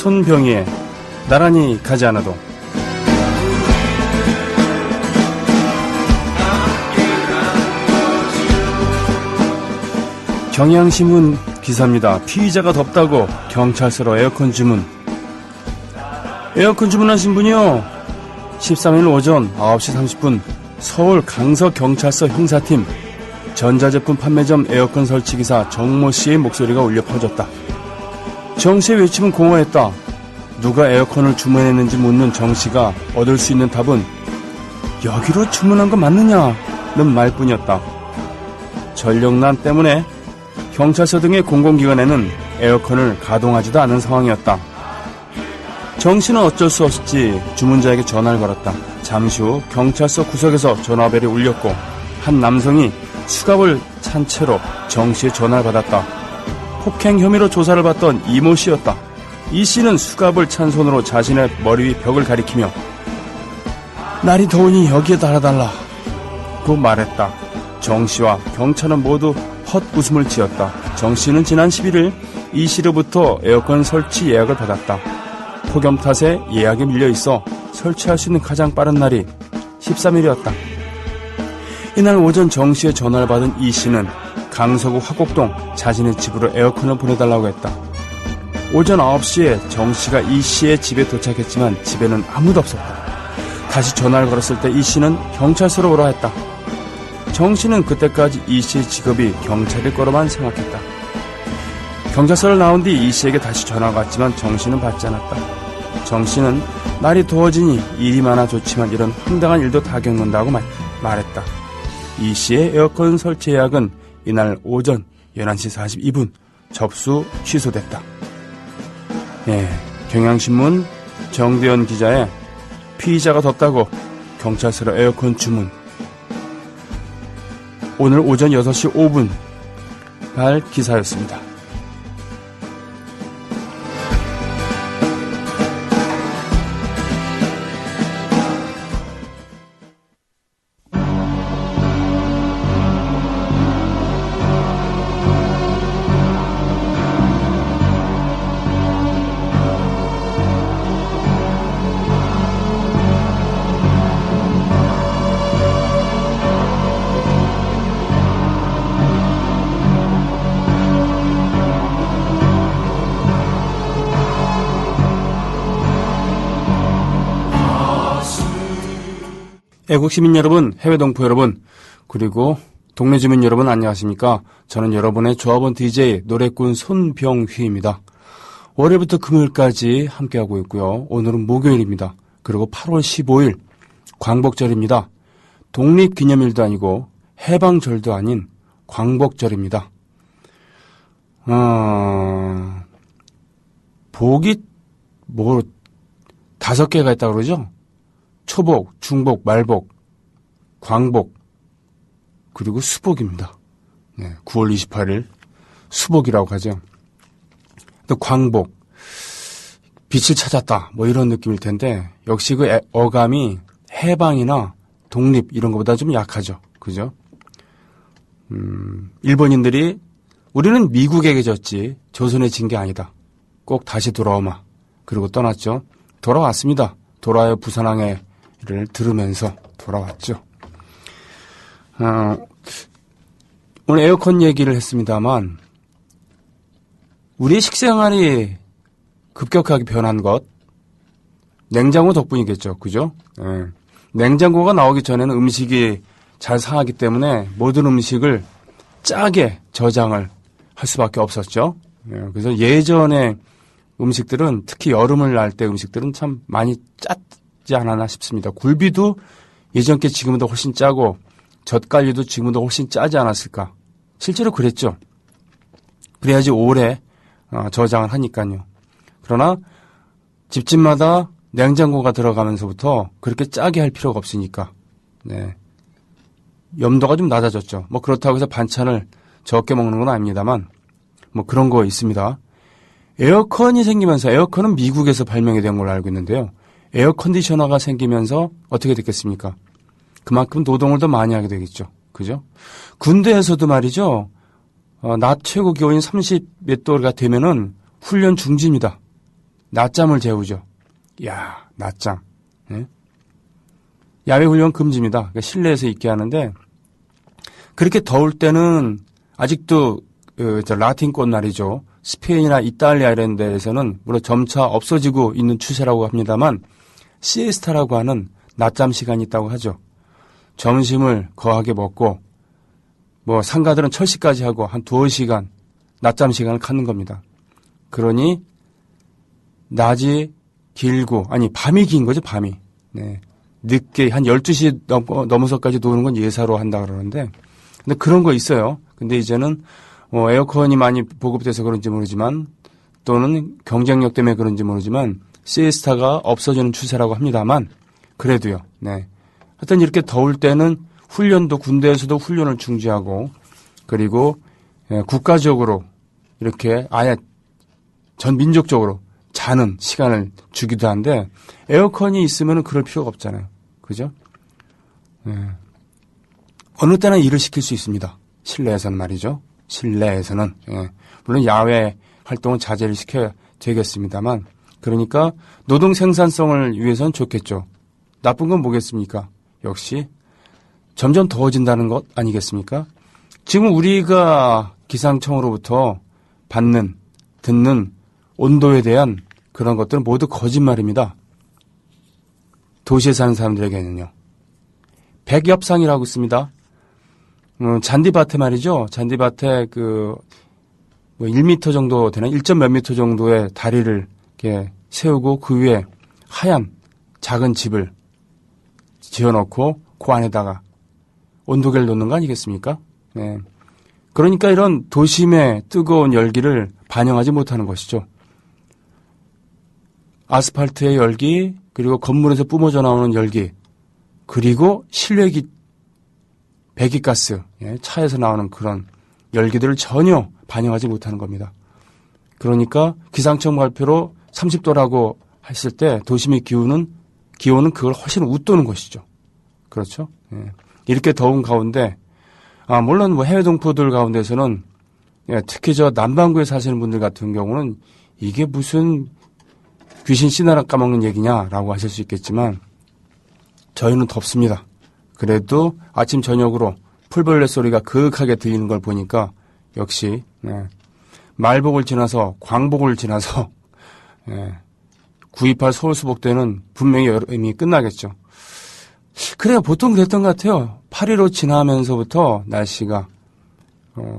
손병희의 나란히 가지 않아도. 경향신문 기사입니다. 피의자가 덥다고 경찰서로 에어컨 주문. 에어컨 주문하신 분이요, 13일 오전 9시 30분 서울 강서경찰서 형사팀 전자제품 판매점 에어컨 설치기사 정모씨의 목소리가 울려 퍼졌다. 정씨의 외침은 공허했다. 누가 에어컨을 주문했는지 묻는 정씨가 얻을 수 있는 답은 여기로 주문한 거 맞느냐는 말뿐이었다. 전력난 때문에 경찰서 등의 공공기관에는 에어컨을 가동하지도 않은 상황이었다. 정씨는 어쩔 수 없이 주문자에게 전화를 걸었다. 잠시 후 경찰서 구석에서 전화벨이 울렸고 한 남성이 수갑을 찬 채로 정씨의 전화를 받았다. 폭행 혐의로 조사를 받던 이모 씨였다. 이 씨는 수갑을 찬 손으로 자신의 머리 위 벽을 가리키며 날이 더우니 여기에 달아달라고 말했다. 정씨와 경찰은 모두 헛웃음을 지었다. 정씨는 지난 11일 이 씨로부터 에어컨 설치 예약을 받았다. 폭염 탓에 예약이 밀려있어 설치할 수 있는 가장 빠른 날이 13일이었다. 이날 오전 정씨의 전화를 받은 이 씨는 강서구 화곡동 자신의 집으로 에어컨을 보내달라고 했다. 오전 9시에 정씨가 이 씨의 집에 도착했지만 집에는 아무도 없었다. 다시 전화를 걸었을 때 이 씨는 경찰서로 오라 했다. 정씨는 그때까지 이 씨의 직업이 경찰일 거로만 생각했다. 경찰서를 나온 뒤 이 씨에게 다시 전화가 왔지만 정씨는 받지 않았다. 정씨는 날이 더워지니 일이 많아 좋지만 이런 황당한 일도 다 겪는다고 말했다. 이 씨의 에어컨 설치 예약은 이날 오전 11시 42분 접수 취소됐다. 경향신문 정대현 기자의 피의자가 덥다고 경찰서로 에어컨 주문. 오늘 오전 6시 5분 발 기사였습니다. 애국시민 여러분, 해외 동포 여러분, 그리고 동네 주민 여러분 안녕하십니까? 저는 여러분의 조합원 DJ 노래꾼 손병휘입니다. 월요일부터 금요일까지 함께하고 있고요. 오늘은 목요일입니다. 그리고 8월 15일 광복절입니다. 독립기념일도 아니고 해방절도 아닌 광복절입니다. 복이 5개가 있다고 그러죠? 초복, 중복, 말복, 광복, 그리고 수복입니다. 9월 28일 수복이라고 하죠. 또 광복, 빛을 찾았다, 뭐 이런 느낌일 텐데 역시 그 어감이 해방이나 독립 이런 것보다 좀 약하죠. 그죠? 일본인들이 우리는 미국에게 졌지 조선에 진 게 아니다. 꼭 다시 돌아오마. 그리고 떠났죠. 돌아왔습니다. 돌아요 부산항해를 들으면서 돌아왔죠. 오늘 에어컨 얘기를 했습니다만 우리의 식생활이 급격하게 변한 것 냉장고 덕분이겠죠. 그죠? 냉장고가 나오기 전에는 음식이 잘 상하기 때문에 모든 음식을 짜게 저장을 할 수밖에 없었죠. 그래서 예전에 음식들은 특히 여름을 날 때 음식들은 참 많이 짰지 않았나 싶습니다. 굴비도 예전 게 지금보다 훨씬 짜고 젓갈류도 지금보다 훨씬 짜지 않았을까. 실제로 그랬죠. 그래야지 오래 저장을 하니까요. 그러나 집집마다 냉장고가 들어가면서부터 그렇게 짜게 할 필요가 없으니까 염도가 좀 낮아졌죠. 뭐 그렇다고 해서 반찬을 적게 먹는 건 아닙니다만 뭐 그런 거 있습니다. 에어컨이 생기면서 에어컨은 미국에서 발명이 된 걸로 알고 있는데요. 에어컨디셔너가 생기면서 어떻게 됐겠습니까? 그만큼 노동을 더 많이 하게 되겠죠. 그죠? 군대에서도 말이죠. 낮 최고 기온이 30 몇 도가 되면은 훈련 중지입니다. 낮잠을 재우죠. 이야, 낮잠. 예? 야외 훈련 금지입니다. 그러니까 실내에서 있게 하는데 그렇게 더울 때는 아직도 라틴 꽃날이죠. 스페인이나 이탈리아 이런 데에서는 물론 점차 없어지고 있는 추세라고 합니다만 시에스타라고 하는 낮잠 시간이 있다고 하죠. 점심을 거하게 먹고 뭐 상가들은 철시까지 하고 한 2시간 낮잠 시간을 갖는 겁니다. 그러니 낮이 길고 밤이 긴 거죠. 밤이. 네. 늦게 한 12시 넘어서까지 노는 건 예사로 한다 그러는데 근데 그런 거 있어요. 근데 이제는 에어컨이 많이 보급돼서 그런지 모르지만 또는 경쟁력 때문에 그런지 모르지만 시에스타가 없어지는 추세라고 합니다만 그래도요. 네. 하여튼 이렇게 더울 때는 훈련도 군대에서도 훈련을 중지하고 그리고 국가적으로 이렇게 아예 전 민족적으로 자는 시간을 주기도 한데 에어컨이 있으면 그럴 필요가 없잖아요. 그죠? 네. 어느 때나 일을 시킬 수 있습니다. 실내에서는 말이죠. 실내에서는. 예. 물론 야외 활동은 자제를 시켜야 되겠습니다만 그러니까 노동 생산성을 위해서는 좋겠죠. 나쁜 건 뭐겠습니까? 역시 점점 더워진다는 것 아니겠습니까? 지금 우리가 기상청으로부터 듣는 온도에 대한 그런 것들은 모두 거짓말입니다. 도시에 사는 사람들에게는요. 백엽상이라고 있습니다. 잔디밭에 말이죠. 잔디밭에 1m 정도 되는 1점 몇 미터 정도의 다리를 이렇게 세우고 그 위에 하얀 작은 집을 지어놓고 그 안에다가 온도계를 놓는 거 아니겠습니까? 네. 그러니까 이런 도심의 뜨거운 열기를 반영하지 못하는 것이죠. 아스팔트의 열기, 그리고 건물에서 뿜어져 나오는 열기, 그리고 실외기, 배기가스, 차에서 나오는 그런 열기들을 전혀 반영하지 못하는 겁니다. 그러니까 기상청 발표로 30도라고 했을 때 도심의 기온은 그걸 훨씬 웃도는 것이죠. 그렇죠? 예. 이렇게 더운 가운데, 물론 뭐 해외 동포들 가운데서는 특히 저 남반구에 사시는 분들 같은 경우는 이게 무슨 귀신 씨나라 까먹는 얘기냐라고 하실 수 있겠지만 저희는 덥습니다. 그래도 아침 저녁으로 풀벌레 소리가 그윽하게 들리는 걸 보니까 역시 말복을 지나서 광복을 지나서 9.28 서울수복대는 분명히 여름이 끝나겠죠. 그래요. 보통 그랬던 것 같아요. 8.15 지나면서부터 날씨가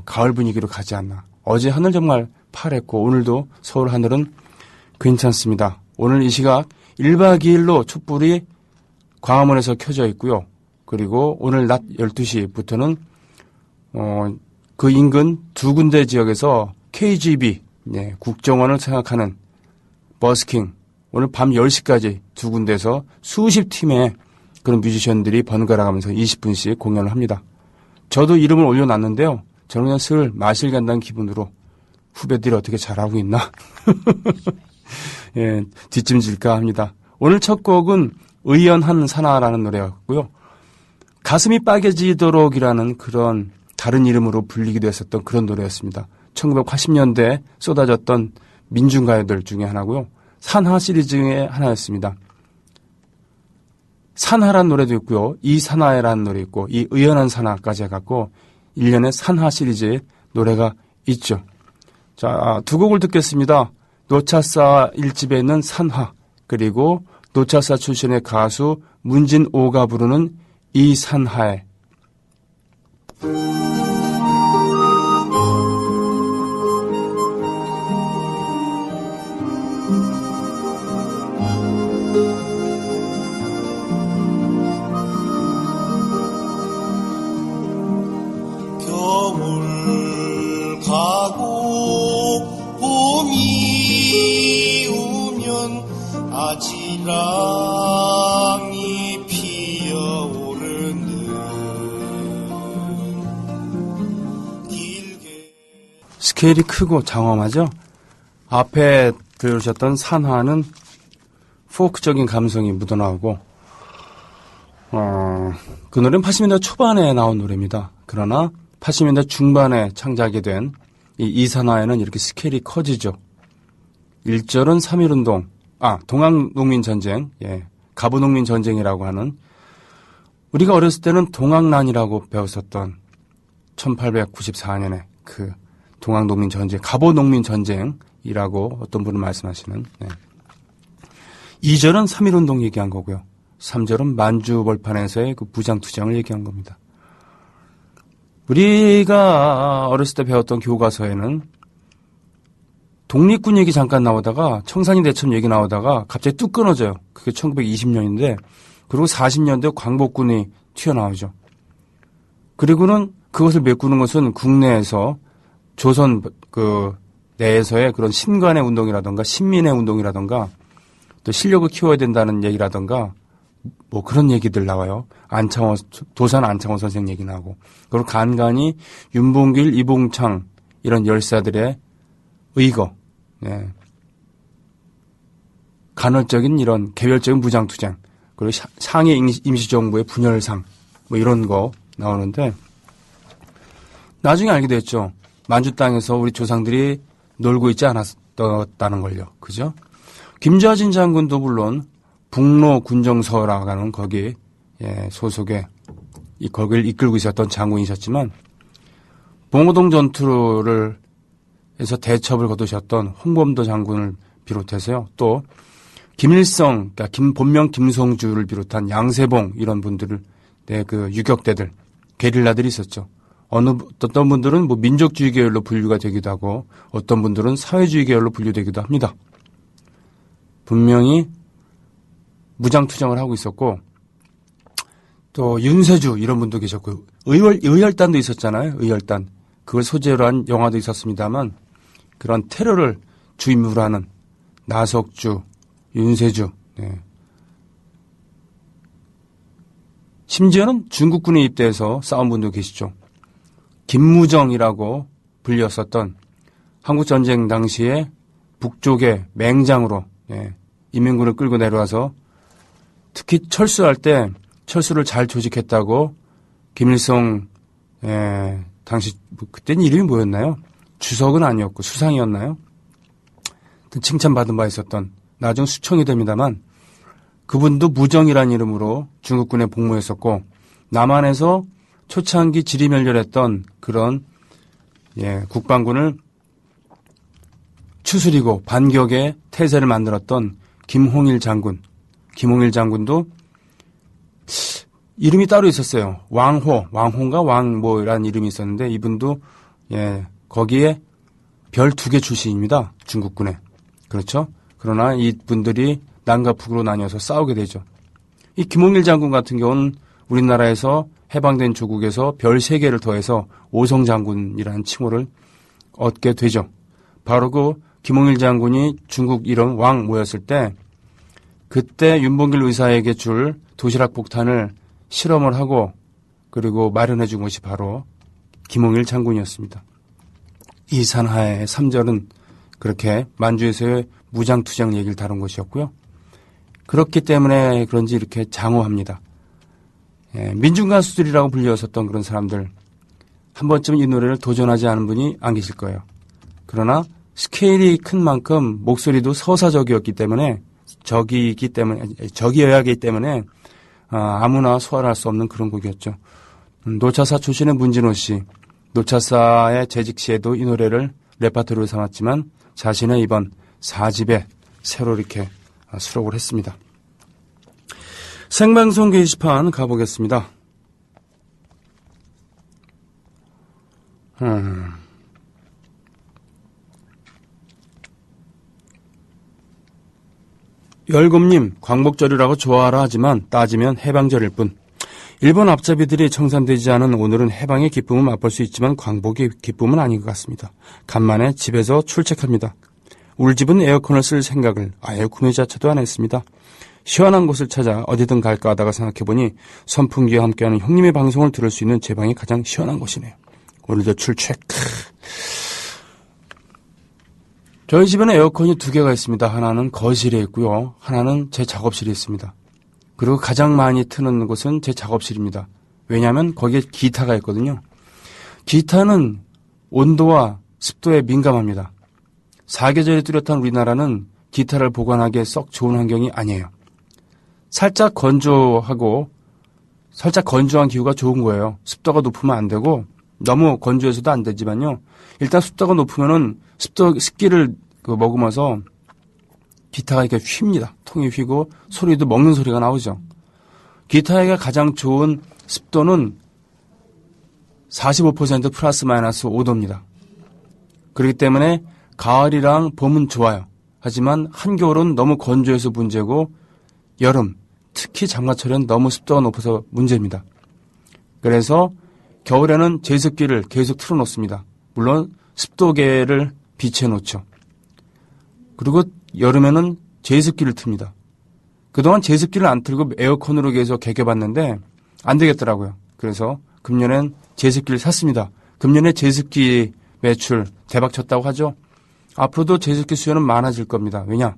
가을 분위기로 가지 않나. 어제 하늘 정말 파랬고 오늘도 서울 하늘은 괜찮습니다. 오늘 이 시각 1박 2일로 촛불이 광화문에서 켜져 있고요. 그리고 오늘 낮 12시부터는 그 인근 두 군데 지역에서 KGB 국정원을 생각하는 버스킹 오늘 밤 10시까지 두 군데에서 수십 팀의 그런 뮤지션들이 번갈아 가면서 20분씩 공연을 합니다. 저도 이름을 올려놨는데요. 저는 그냥 슬 마실 간다는 기분으로 후배들이 어떻게 잘하고 있나 예, 뒷짐질까 합니다. 오늘 첫 곡은 의연한 사나라는 노래였고요. 가슴이 빨개지도록이라는 그런 다른 이름으로 불리기도 했었던 그런 노래였습니다. 1980년대에 쏟아졌던 민중가요들 중에 하나고요. 산하 시리즈의 하나였습니다. 산하란 노래도 있고요. 이 산하에라는 노래 있고 이 의연한 산하까지 해갖고 1년의 산하 시리즈의 노래가 있죠. 자, 두 곡을 듣겠습니다. 노차사 1집에 있는 산하 그리고 노차사 출신의 가수 문진오가 부르는 이 산하에 겨울 가고 봄이 오면 아지랑이 피어오르는 길게 스케일이 크고 장엄하죠. 앞에 들으셨던 산하는 포크적인 감성이 묻어나오고 그 노래는 80년대 초반에 나온 노래입니다. 그러나 80년대 중반에 창작이 된 이 이산하에는 이렇게 스케일이 커지죠. 1절은 3.1운동, 동학농민전쟁, 가부농민전쟁이라고 하는, 우리가 어렸을 때는 동학난이라고 배웠었던 1894년에 그 동학농민전쟁, 가부농민전쟁이라고 어떤 분은 말씀하시는, 2절은 3.1운동 얘기한 거고요. 3절은 만주벌판에서의 그 부장투쟁을 얘기한 겁니다. 우리가 어렸을 때 배웠던 교과서에는 독립군 얘기 잠깐 나오다가 청산리 대첩 얘기 나오다가 갑자기 뚝 끊어져요. 그게 1920년인데 그리고 40년대 광복군이 튀어나오죠. 그리고는 그것을 메꾸는 것은 국내에서 조선 그 내에서의 그런 신관의 운동이라든가 신민의 운동이라든가 또 실력을 키워야 된다는 얘기라든가 뭐 그런 얘기들 나와요. 도산 안창호 선생 얘기 나오고. 그리고 간간히 윤봉길, 이봉창 이런 열사들의 의거, 간헐적인 이런 개별적인 무장투쟁, 그리고 상해 임시정부의 분열상 뭐 이런 거 나오는데 나중에 알게 됐죠. 만주 땅에서 우리 조상들이 놀고 있지 않았다는 걸요. 그죠? 김좌진 장군도 물론 북로 군정서라고 하는 거기 소속의 거기를 이끌고 있었던 장군이셨지만 봉오동 전투를 해서 대첩을 거두셨던 홍범도 장군을 비롯해서요. 또 김일성, 그러니까 본명 김성주를 비롯한 양세봉 이런 분들을 그 유격대들, 게릴라들이 있었죠. 어떤 분들은 뭐 민족주의 계열로 분류가 되기도 하고 어떤 분들은 사회주의 계열로 분류되기도 합니다. 분명히 무장투쟁을 하고 있었고 또 윤세주 이런 분도 계셨고 의열단도 있었잖아요. 의열단. 그걸 소재로 한 영화도 있었습니다만 그런 테러를 주임무로 하는 나석주, 윤세주 심지어는 중국군에 입대해서 싸운 분도 계시죠. 김무정이라고 불렸었던 한국전쟁 당시에 북쪽의 맹장으로 인민군을 끌고 내려와서 특히 철수할 때 철수를 잘 조직했다고 김일성 당시 그때는 이름이 뭐였나요? 주석은 아니었고 수상이었나요? 칭찬받은 바 있었던 나중 수청이 됩니다만 그분도 무정이라는 이름으로 중국군에 복무했었고 남한에서 초창기 지리멸렬했던 그런 국방군을 추스리고 반격의 태세를 만들었던 김홍일 장군도 이름이 따로 있었어요. 왕호인가 왕뭐라는 이름이 있었는데 이분도 거기에 별 2개 출신입니다. 중국군에. 그렇죠? 그러나 이분들이 남과 북으로 나뉘어서 싸우게 되죠. 이 김홍일 장군 같은 경우는 우리나라에서 해방된 조국에서 별 3개를 더해서 오성 장군이라는 칭호를 얻게 되죠. 바로 그 김홍일 장군이 중국 이런 왕 모였을 때 그때 윤봉길 의사에게 줄 도시락 폭탄을 실험을 하고 그리고 마련해 준 것이 바로 김홍일 장군이었습니다. 이 산하의 3절은 그렇게 만주에서의 무장투쟁 얘기를 다룬 것이었고요. 그렇기 때문에 그런지 이렇게 장호합니다. 민중가수들이라고 불렸었던 그런 사람들 한 번쯤 이 노래를 도전하지 않은 분이 안 계실 거예요. 그러나 스케일이 큰 만큼 목소리도 서사적이었기 때문에 적이어야 하기 때문에 아무나 소화를 할 수 없는 그런 곡이었죠. 노차사 출신의 문진호 씨, 노차사의 재직 시에도 이 노래를 레파토리로 삼았지만 자신의 이번 4집에 새로 이렇게 수록을 했습니다. 생방송 게시판 가보겠습니다. 열곰님, 광복절이라고 좋아하라 하지만 따지면 해방절일 뿐. 일본 앞잡이들이 청산되지 않은 오늘은 해방의 기쁨을 맛볼 수 있지만 광복의 기쁨은 아닌 것 같습니다. 간만에 집에서 출첵합니다. 우리 집은 에어컨을 쓸 생각을 아예 구매자체도 안 했습니다. 시원한 곳을 찾아 어디든 갈까 하다가 생각해보니 선풍기와 함께하는 형님의 방송을 들을 수 있는 제 방이 가장 시원한 곳이네요. 오늘도 출첵. 저희 집에는 에어컨이 2개가 있습니다. 하나는 거실에 있고요. 하나는 제 작업실에 있습니다. 그리고 가장 많이 트는 곳은 제 작업실입니다. 왜냐하면 거기에 기타가 있거든요. 기타는 온도와 습도에 민감합니다. 사계절이 뚜렷한 우리나라는 기타를 보관하기에 썩 좋은 환경이 아니에요. 살짝 건조한 기후가 좋은 거예요. 습도가 높으면 안 되고 너무 건조해서도 안 되지만요. 일단 습도가 높으면은 습기를 머금어서 기타가 이렇게 휩니다. 통이 휘고 소리도 먹는 소리가 나오죠. 기타에게 가장 좋은 습도는 45% 플러스 마이너스 5도입니다. 그렇기 때문에 가을이랑 봄은 좋아요. 하지만 한겨울은 너무 건조해서 문제고 여름, 특히 장마철엔 너무 습도가 높아서 문제입니다. 그래서 겨울에는 제습기를 계속 틀어놓습니다. 물론 습도계를 비치해 놓죠. 그리고 여름에는 제습기를 틉니다. 그동안 제습기를 안 틀고 에어컨으로 계속 개겨봤는데 안 되겠더라고요. 그래서 금년엔 제습기를 샀습니다. 금년에 제습기 매출 대박 쳤다고 하죠. 앞으로도 제습기 수요는 많아질 겁니다. 왜냐?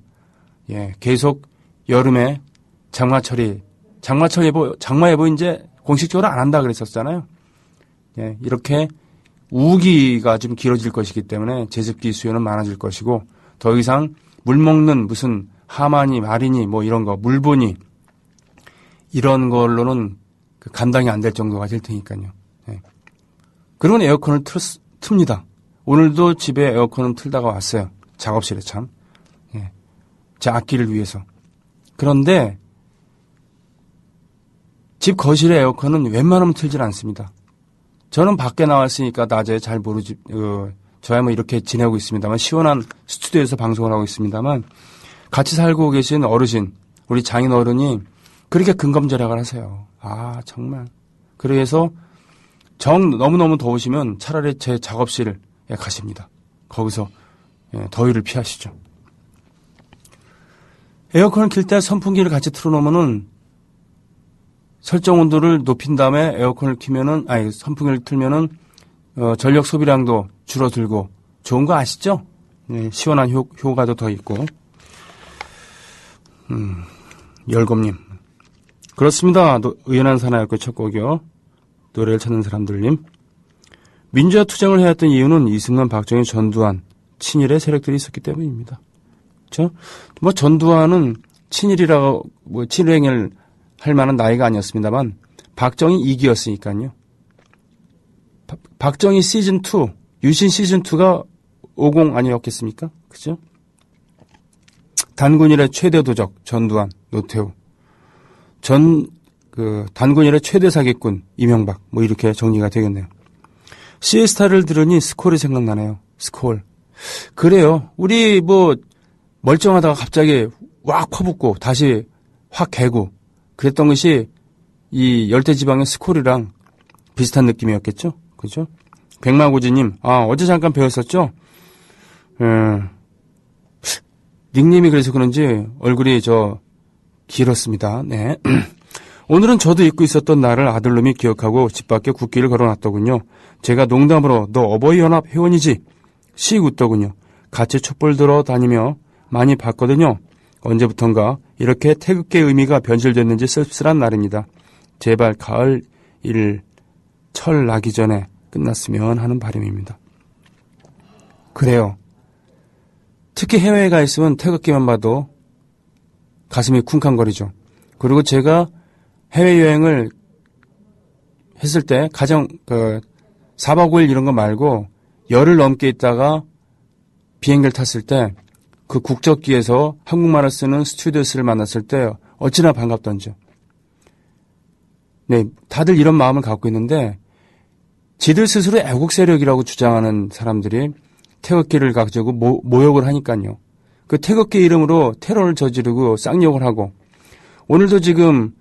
계속 여름에 장마 예보 이제 공식적으로 안 한다 그랬었잖아요. 이렇게 우기가 좀 길어질 것이기 때문에 제습기 수요는 많아질 것이고 더 이상 물 먹는 무슨 하마니, 마리니 뭐 이런 거, 물보니 이런 걸로는 감당이 안 될 정도가 될 테니까요. 그러면 에어컨을 틉니다. 오늘도 집에 에어컨을 틀다가 왔어요. 작업실에 참. 제 악기를 위해서. 그런데 집 거실의 에어컨은 웬만하면 틀질 않습니다. 저는 밖에 나왔으니까 낮에 잘 모르지, 저야 뭐 이렇게 지내고 있습니다만, 시원한 스튜디오에서 방송을 하고 있습니다만, 같이 살고 계신 어르신, 우리 장인 어른이 그렇게 근검절약을 하세요. 아, 정말. 그래서 너무너무 더우시면 차라리 제 작업실에 가십니다. 거기서 더위를 피하시죠. 에어컨을 킬 때 선풍기를 같이 틀어놓으면은 설정 온도를 높인 다음에 에어컨을 선풍기를 틀면은 전력 소비량도 줄어들고 좋은 거 아시죠? 시원한 효과도 더 있고. 열검님. 그렇습니다. 의연한 사나이였고 첫 곡이요. 노래를 찾는 사람들님. 민주화 투쟁을 해야 했던 이유는 이승만, 박정희, 전두환, 친일의 세력들이 있었기 때문입니다. 그렇죠? 뭐 전두환은 친일이라고 친일행위를 할 만한 나이가 아니었습니다만 박정희 2기였으니까요. 박정희 시즌2, 유신 시즌2가 50 아니었겠습니까? 그죠? 단군일의 최대 도적 전두환, 노태우. 단군일의 최대 사기꾼 이명박. 뭐 이렇게 정리가 되겠네요. 시에스타를 들으니 스콜이 생각나네요. 스콜. 그래요. 우리 멀쩡하다가 갑자기 확 퍼붓고 다시 확 개고 그랬던 것이 이 열대지방의 스콜이랑 비슷한 느낌이었겠죠? 그죠? 백마고지님, 어제 잠깐 배웠었죠? 닉네임이 그래서 그런지 얼굴이 길었습니다. 네. 오늘은 저도 잊고 있었던 날을 아들놈이 기억하고 집 밖에 국기를 걸어놨더군요. 제가 농담으로 너 어버이연합 회원이지? 씩 웃더군요. 같이 촛불 들어 다니며 많이 봤거든요. 언제부턴가 이렇게 태극기의 의미가 변질됐는지 씁쓸한 날입니다. 제발 가을 철 나기 전에 끝났으면 하는 바람입니다. 그래요. 특히 해외에 가 있으면 태극기만 봐도 가슴이 쿵쾅거리죠. 그리고 제가 해외여행을 했을 때 가장 4박 5일 이런 거 말고 열흘 넘게 있다가 비행기를 탔을 때 그 국적기에서 한국말을 쓰는 스튜어디스를 만났을 때 어찌나 반갑던지요. 네, 다들 이런 마음을 갖고 있는데 지들 스스로 애국 세력이라고 주장하는 사람들이 태극기를 가지고 모욕을 하니까요. 그 태극기 이름으로 테러를 저지르고 쌍욕을 하고 오늘도 지금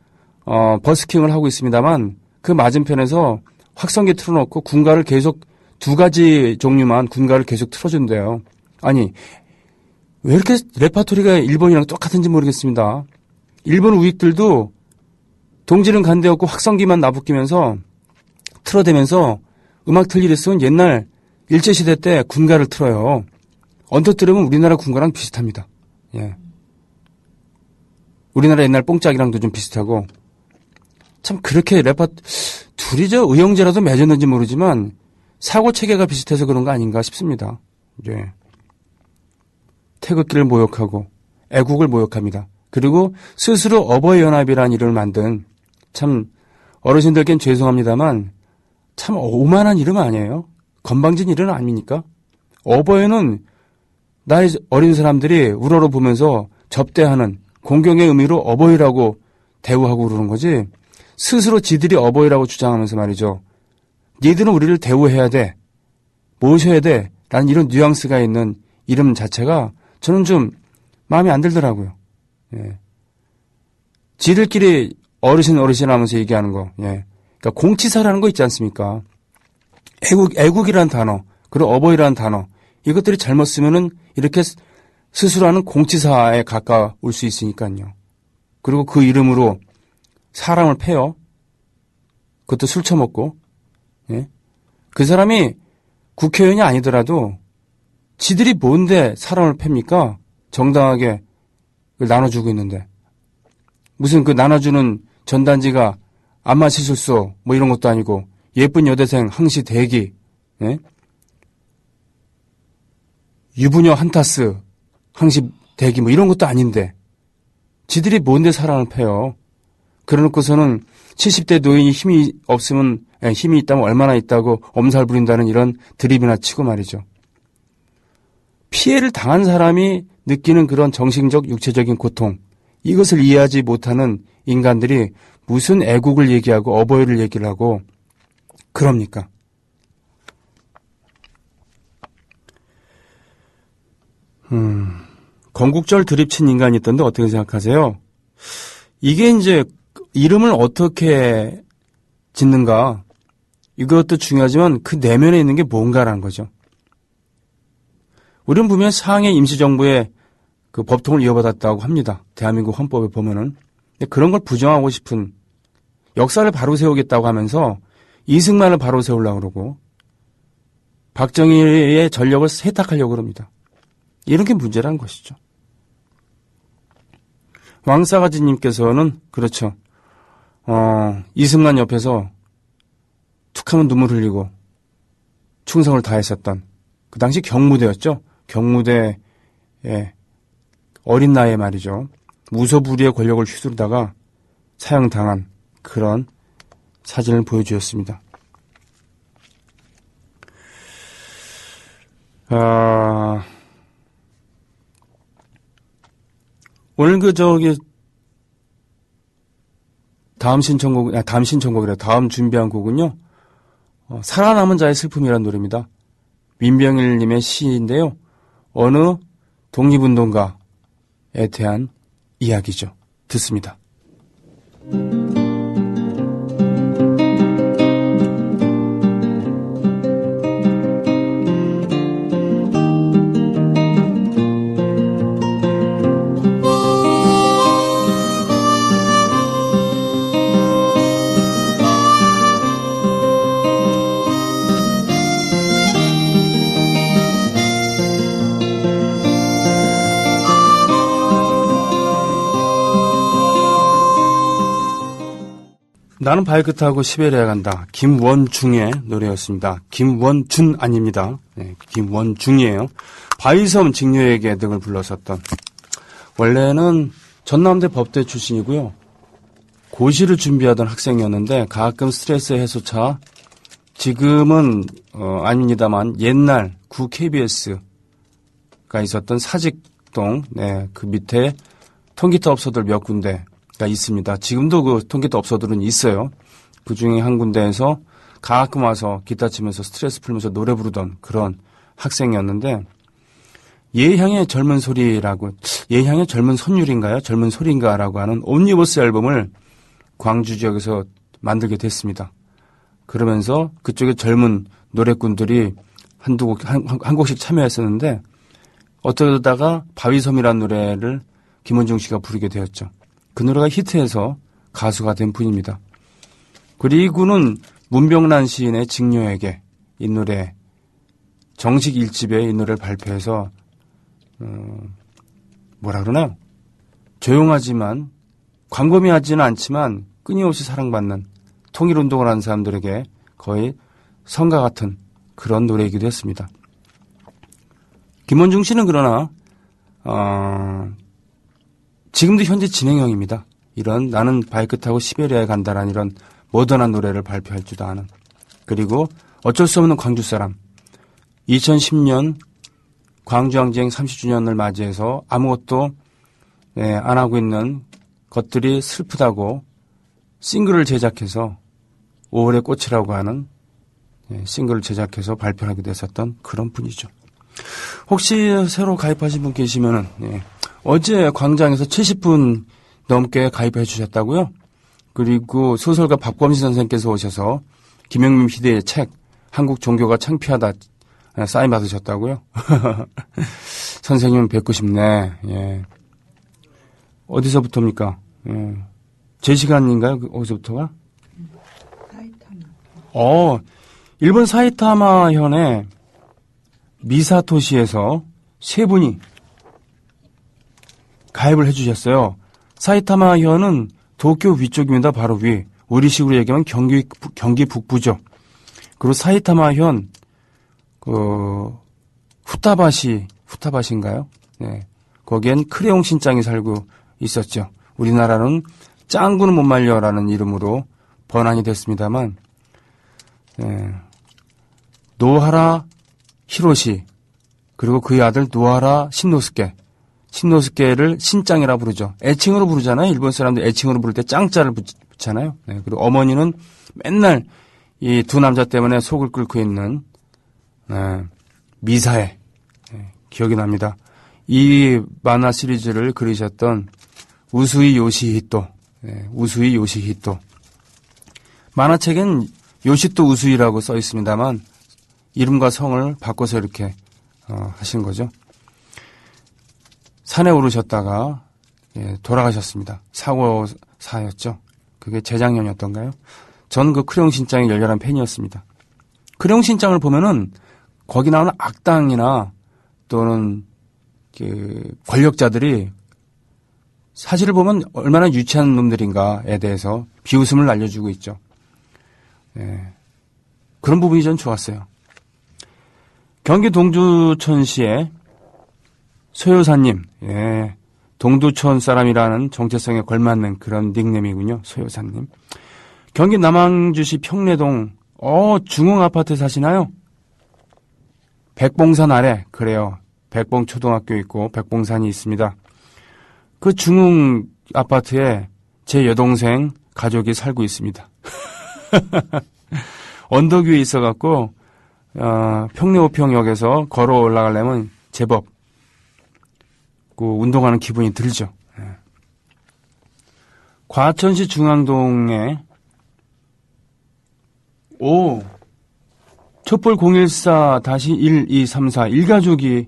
버스킹을 하고 있습니다만 그 맞은편에서 확성기 틀어놓고 군가를 계속 2가지 종류만 군가를 계속 틀어준대요. 아니 왜 이렇게 레파토리가 일본이랑 똑같은지 모르겠습니다. 일본 우익들도 동지는 간대없고 확성기만 나부끼면서 틀어대면서 음악 틀 일 있으면 옛날 일제시대 때 군가를 틀어요. 언뜻 들으면 우리나라 군가랑 비슷합니다. 예. 우리나라 옛날 뽕짝이랑도 좀 비슷하고 참 그렇게 둘이 의형제라도 맺었는지 모르지만 사고 체계가 비슷해서 그런 거 아닌가 싶습니다. 예. 태극기를 모욕하고 애국을 모욕합니다. 그리고 스스로 어버이연합이라는 이름을 만든, 참 어르신들께는 죄송합니다만 참 오만한 이름 아니에요? 건방진 이름 아닙니까? 어버이는 나이 어린 사람들이 우러러 보면서 접대하는 공경의 의미로 어버이라고 대우하고 그러는 거지, 스스로 지들이 어버이라고 주장하면서 말이죠, 니들은 우리를 대우해야 돼, 모셔야 돼 라는 이런 뉘앙스가 있는 이름 자체가 저는 좀 마음에 안 들더라고요. 예. 지들끼리 어르신 하면서 얘기하는 거. 예. 그러니까 공치사라는 거 있지 않습니까? 애국이라는 단어, 그리고 어버이라는 단어, 이것들이 잘못 쓰면은 이렇게 스스로 하는 공치사에 가까울 수 있으니까요. 그리고 그 이름으로 사람을 패요. 그것도 술 처먹고. 예. 그 사람이 국회의원이 아니더라도 지들이 뭔데 사람을 팹니까? 정당하게 나눠주고 있는데. 무슨 그 나눠주는 전단지가 안마 시술소 뭐 이런 것도 아니고, 예쁜 여대생 항시 대기, 예? 유부녀 한타스 항시 대기 뭐 이런 것도 아닌데 지들이 뭔데 사람을 패요. 그러놓고서는 70대 노인이 힘이 있다면 얼마나 있다고 엄살 부린다는 이런 드립이나 치고 말이죠. 피해를 당한 사람이 느끼는 그런 정신적, 육체적인 고통, 이것을 이해하지 못하는 인간들이 무슨 애국을 얘기하고 어버이를 얘기를 하고 그럽니까? 건국절 드립친 인간이 있던데 어떻게 생각하세요? 이게 이제 이름을 어떻게 짓는가, 이것도 중요하지만 그 내면에 있는 게 뭔가라는 거죠. 우리는 분명 상해 임시정부의 그 법통을 이어받았다고 합니다. 대한민국 헌법에 보면은. 근데 그런 걸 부정하고 싶은, 역사를 바로 세우겠다고 하면서 이승만을 바로 세우려고 그러고 박정희의 전력을 세탁하려고 그럽니다. 이런 게 문제라는 것이죠. 왕싸가지님께서는 그렇죠. 이승만 옆에서 툭하면 눈물 흘리고 충성을 다했었던, 그 당시 경무대였죠. 경무대에 어린 나이에 말이죠, 무소불위의 권력을 휘두르다가 사형당한 그런 사진을 보여주었습니다. 오늘 다음 준비한 곡은요, 살아남은 자의 슬픔이라는 노래입니다. 민병일님의 시인데요, 어느 독립운동가에 대한 이야기죠. 듣습니다. 나는 바이크 타고 시베리아 간다. 김원중의 노래였습니다. 김원준 아닙니다. 네, 김원중이에요. 바위섬 직녀에게 등을 불렀었던, 원래는 전남대 법대 출신이고요. 고시를 준비하던 학생이었는데 가끔 스트레스 해소차, 지금은 아닙니다만 옛날 구 KBS가 있었던 사직동, 네, 그 밑에 통기타 업소들 몇 군데 있습니다. 지금도 그 통기타 업소들은 있어요. 그 중에 한 군데에서 가끔 와서 기타 치면서 스트레스 풀면서 노래 부르던 그런 학생이었는데, 예향의 젊은 소리라고, 예향의 젊은 선율인가요? 젊은 소리인가라고 하는 옴니버스 앨범을 광주 지역에서 만들게 됐습니다. 그러면서 그쪽에 젊은 노래꾼들이 한 곡씩 참여했었는데, 어쩌다가 바위섬이라는 노래를 김원중 씨가 부르게 되었죠. 그 노래가 히트해서 가수가 된 분입니다. 그리고는 문병란 시인의 직녀에게 이 노래, 정식 1집에 이 노래를 발표해서 뭐라 그러나요? 조용하지만, 광범위하지는 않지만 끊임없이 사랑받는, 통일운동을 하는 사람들에게 거의 성가 같은 그런 노래이기도 했습니다. 김원중 씨는 그러나 지금도 현재 진행형입니다. 이런 나는 바이크 타고 시베리아에 간다라는 이런 모던한 노래를 발표할지도 않은. 그리고 어쩔 수 없는 광주 사람. 2010년 광주항쟁 30주년을 맞이해서 아무것도 안 하고 있는 것들이 슬프다고 싱글을 제작해서 5월의 꽃이라고 하는 싱글을 제작해서 발표하기도 했었던 그런 분이죠. 혹시 새로 가입하신 분 계시면은 어제 광장에서 70분 넘게 가입해 주셨다고요? 그리고 소설가 박범신 선생님께서 오셔서 김영림 희대의 책 한국 종교가 창피하다 사인 받으셨다고요? 선생님 뵙고 싶네. 예. 어디서부터입니까? 제 시간인가요? 어디서부터가? 사이타마. 일본 사이타마현의 미사토시에서 세 분이 가입을 해주셨어요. 사이타마현은 도쿄 위쪽입니다. 바로 위. 우리식으로 얘기하면 경기 북부죠. 그리고 사이타마현 후타바시인가요? 네. 거기엔 크레용 신짱이 살고 있었죠. 우리나라는 짱구는 못 말려라는 이름으로 번안이 됐습니다만, 노하라 히로시, 그리고 그의 아들 노하라 신노스케를 신짱이라 부르죠. 애칭으로 부르잖아요. 일본 사람들 애칭으로 부를 때 짱자를 붙잖아요. 네. 그리고 어머니는 맨날 이 두 남자 때문에 속을 끓고 있는 미사에 기억이 납니다. 이 만화 시리즈를 그리셨던 우수이 요시히토. 만화책엔 요시토 우수이라고 써 있습니다만 이름과 성을 바꿔서 이렇게 하신 거죠. 산에 오르셨다가 돌아가셨습니다. 사고사였죠. 그게 재작년이었던가요? 저는 그 크레용 신짱의 열렬한 팬이었습니다. 크레용 신짱을 보면은 거기 나오는 악당이나 또는 권력자들이 사실을 보면 얼마나 유치한 놈들인가에 대해서 비웃음을 날려주고 있죠. 그런 부분이 전 좋았어요. 경기 동두천시의 소요사님, 동두천 사람이라는 정체성에 걸맞는 그런 닉네임이군요. 소요사님. 경기 남항주시 평내동, 중흥아파트 사시나요? 백봉산 아래, 그래요. 백봉초등학교 있고 백봉산이 있습니다. 그 중흥 아파트에 제 여동생 가족이 살고 있습니다. 언덕 위에 있어갖고 평내호평역에서 걸어 올라가려면 제법 운동하는 기분이 들죠. 과천시 중앙동에 촛불 014-1234 일가족이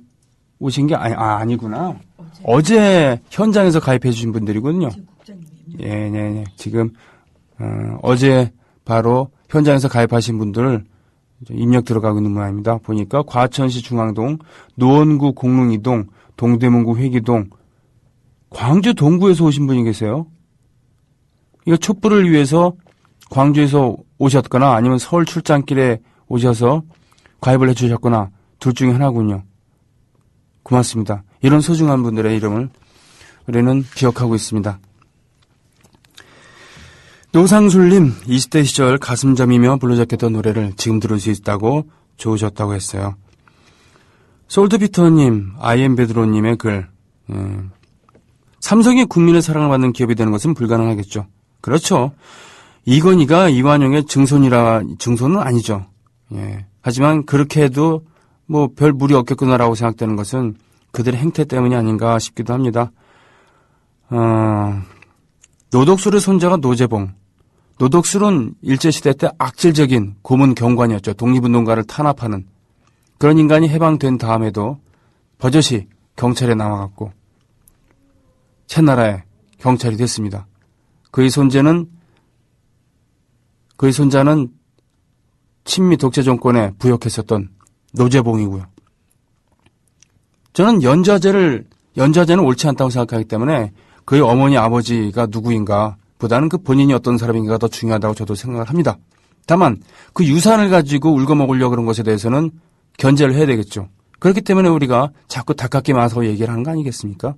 오신 게 아니구나. 어제 현장에서 가입해 주신 분들이거든요. 네. 지금 어제 바로 현장에서 가입하신 분들 입력 들어가고 있는 모양입니다. 보니까 과천시 중앙동, 노원구 공릉이동, 동대문구 회기동, 광주 동구에서 오신 분이 계세요. 이거 촛불을 위해서 광주에서 오셨거나 아니면 서울 출장길에 오셔서 가입을 해주셨거나 둘 중에 하나군요. 고맙습니다. 이런 소중한 분들의 이름을 우리는 기억하고 있습니다. 노상술님, 20대 시절 가슴 저미며 불러잡혔던 노래를 지금 들을 수 있다고 좋으셨다고 했어요. 솔트피터님, 아이엠베드로님의 글. 삼성이 국민의 사랑을 받는 기업이 되는 것은 불가능하겠죠. 그렇죠. 이건희가 이완용의 증손은 아니죠. 하지만 그렇게 해도 별 무리 없겠구나라고 생각되는 것은 그들의 행태 때문이 아닌가 싶기도 합니다. 노덕술의 손자가 노재봉. 노덕술은 일제시대 때 악질적인 고문 경관이었죠. 독립운동가를 탄압하는. 그런 인간이 해방된 다음에도 버젓이 경찰에 남아갔고 채나라에 경찰이 됐습니다. 그의 손자는 친미 독재 정권에 부역했었던 노재봉이고요. 저는 연좌제는 옳지 않다고 생각하기 때문에 그의 어머니 아버지가 누구인가 보다는 그 본인이 어떤 사람인가가 더 중요하다고 저도 생각을 합니다. 다만 그 유산을 가지고 울거먹으려고 그런 것에 대해서는 견제를 해야 되겠죠. 그렇기 때문에 우리가 자꾸 닭깎기 마사오 얘기를 하는 거 아니겠습니까?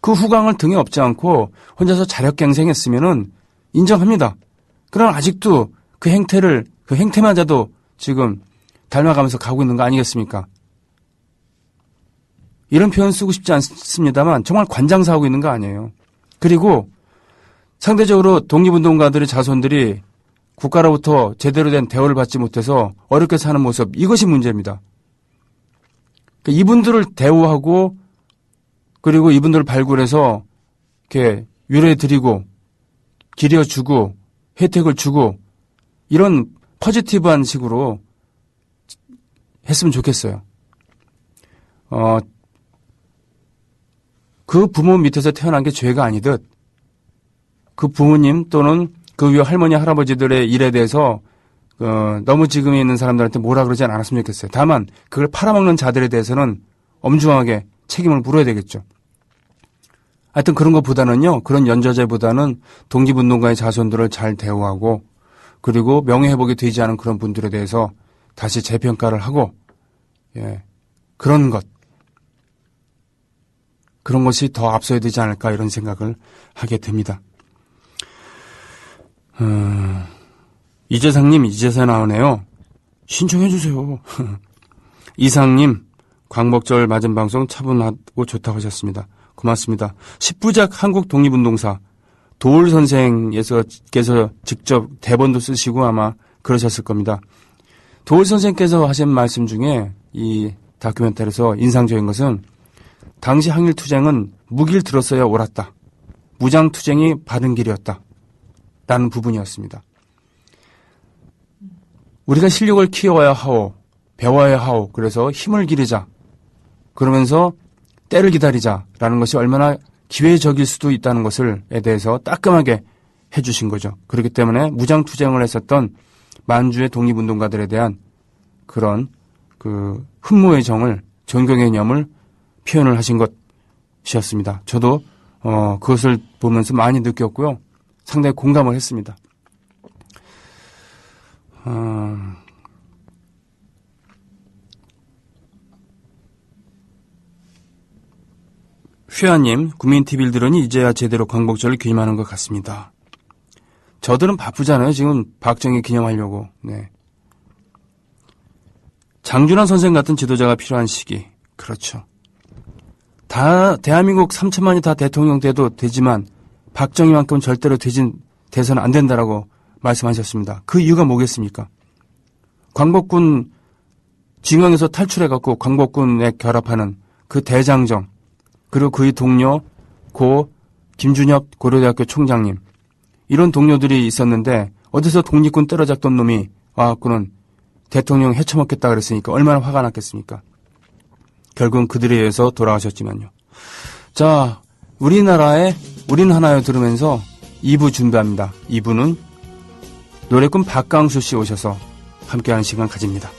그 후광을 등에 업지 않고 혼자서 자력갱생했으면은 인정합니다. 그러나 아직도 그 행태마저도 지금 닮아가면서 가고 있는 거 아니겠습니까? 이런 표현 쓰고 싶지 않습니다만 정말 관장사하고 있는 거 아니에요. 그리고 상대적으로 독립운동가들의 자손들이 국가로부터 제대로 된 대우를 받지 못해서 어렵게 사는 모습, 이것이 문제입니다. 그러니까 이분들을 대우하고 그리고 이분들을 발굴해서 이렇게 위로해드리고 기려주고 혜택을 주고 이런 포지티브한 식으로 했으면 좋겠어요. 그 부모 밑에서 태어난 게 죄가 아니듯 그 부모님 또는 그 위에 할머니 할아버지들의 일에 대해서 너무 지금에 있는 사람들한테 뭐라 그러지 않았으면 좋겠어요. 다만 그걸 팔아먹는 자들에 대해서는 엄중하게 책임을 물어야 되겠죠. 하여튼 그런 것보다는요. 그런 연좌제보다는 독립운동가의 자손들을 잘 대우하고 그리고 명예회복이 되지 않은 그런 분들에 대해서 다시 재평가를 하고 그런 것이 더 앞서야 되지 않을까 이런 생각을 하게 됩니다. 이재상님 이제서 나오네요. 신청해 주세요. 이상님 광복절 맞은 방송 차분하고 좋다고 하셨습니다. 고맙습니다. 10부작 한국 독립운동사 도울 선생께서 직접 대본도 쓰시고 아마 그러셨을 겁니다. 도울 선생께서 하신 말씀 중에 이 다큐멘터리에서 인상적인 것은 당시 항일투쟁은 무기를 들었어야 옳았다. 무장투쟁이 바른 길이었다. 라는 부분이었습니다. 우리가 실력을 키워야 하오. 배워야 하오. 그래서 힘을 기르자. 그러면서 때를 기다리자라는 것이 얼마나 기회적일 수도 있다는 것을에 대해서 따끔하게 해주신 거죠. 그렇기 때문에 무장투쟁을 했었던 만주의 독립운동가들에 대한 그런 그 흠모의 정을 존경의 념을 표현을 하신 것이었습니다. 저도 그것을 보면서 많이 느꼈고요. 상당히 공감을 했습니다. 휘하님, 국민TV를 들으니 이제야 제대로 광복절을 기념하는 것 같습니다. 저들은 바쁘잖아요. 지금 박정희 기념하려고. 네. 장준환 선생 같은 지도자가 필요한 시기. 그렇죠. 대한민국 3천만이 다 대통령 돼도 되지만 박정희만큼은 절대로 돼서는 안 된다라고 말씀하셨습니다. 그 이유가 뭐겠습니까? 광복군 징용에서 탈출해갖고 광복군에 결합하는 그 대장정 그리고 그의 동료 고 김준엽 고려대학교 총장님 이런 동료들이 있었는데 어디서 독립군 때려잡던 놈이 와갖고는 대통령 헤쳐먹겠다 그랬으니까 얼마나 화가 났겠습니까? 결국은 그들에 의해서 돌아가셨지만요. 자, 우린 하나요 들으면서 2부 준비합니다. 2부는 노래꾼 박강수 씨 오셔서 함께하는 시간 가집니다.